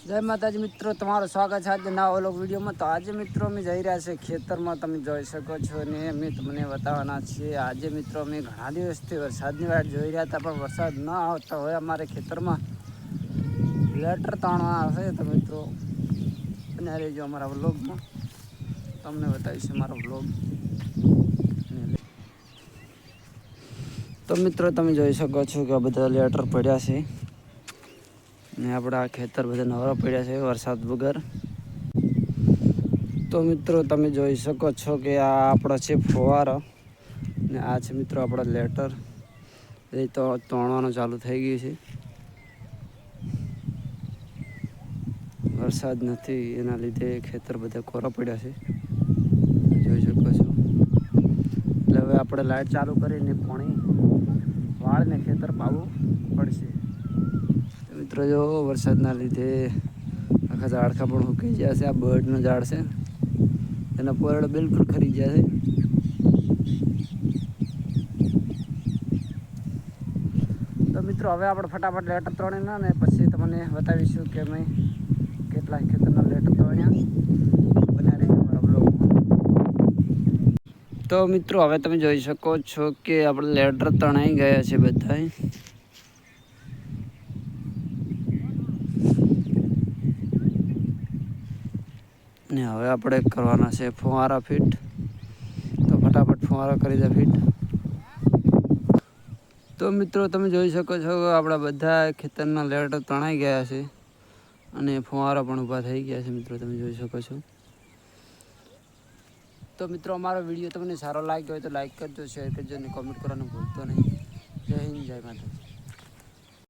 જય માતાજી મિત્રો, તમારું સ્વાગત છે આજે નવા વ્લોગ વિડીયોમાં। તો આજે મિત્રો અમે જઈ રહ્યા છે ખેતરમાં, તમે જોઈ શકો છો ને અમે તમને બતાવવાના છીએ। આજે મિત્રો અમે ઘણા દિવસથી વરસાદની વાટ જોઈ રહ્યા હતા, પણ વરસાદ ન આવતા હોય અમારે ખેતરમાં લેટર તાણવા આવશે। તો મિત્રો અને રહેજો અમારા વ્લોગમાં, તમને બતાવીશું અમારો વ્લોગ। તો મિત્રો તમે જોઈ શકો છો કે આ બધા લેટર પડ્યા છે ને આપણા ખેતર બધા નવરા પડ્યા છે વરસાદ વગર। તો મિત્રો તમે જોઈ શકો છો કે આ આપણો છે ફુવારો ને આ છે મિત્રો આપણા લેટર। એ તો તોડવાનું ચાલુ થઈ ગયું છે, વરસાદ નથી એના લીધે ખેતર બધા કોરા પડ્યા છે, જોઈ શકો છો। એટલે હવે આપણે લાઇટ ચાલુ કરીને પાણી વાળને ખેતર પાવું પડશે। મિત્રો જો વરસાદના લીધે આખા ઝાડખા પણ સુકાઈ ગયા છે। આ બર્ડનું ઝાડ છે, એના પરડ બિલકુલ ખરી ગયા છે। તો મિત્રો હવે આપણે ફટાફટ લેટર તોડીને ને પછી તમને બતાવીશું કે અમે કેટલા ખેતરના લેટર તોડ્યા। બન્યા રહીને અમારા બ્લોગમાં। તો મિત્રો હવે તમે જોઈ શકો છો કે આપણે લેટર તણાઈ ગયા છે બધા, ને હવે આપણે કરવાના છે ફુવારા ફિટ। તો ફટાફટ ફુવારા કરી દે ફિટ। તો મિત્રો તમે જોઈ શકો છો આપણા બધા ખેતરના લેટર તણાઈ ગયા છે અને ફુવારા પણ ઊભા થઈ ગયા છે। મિત્રો તમે જોઈ શકો છો। તો મિત્રો અમારો વિડીયો તમને સારો લાગ્યો હોય તો લાઈક કરજો, શેર કરજો અને કોમેન્ટ કરવાનું ભૂલતો નહીં। જય હિન્દ, જય માતાજી।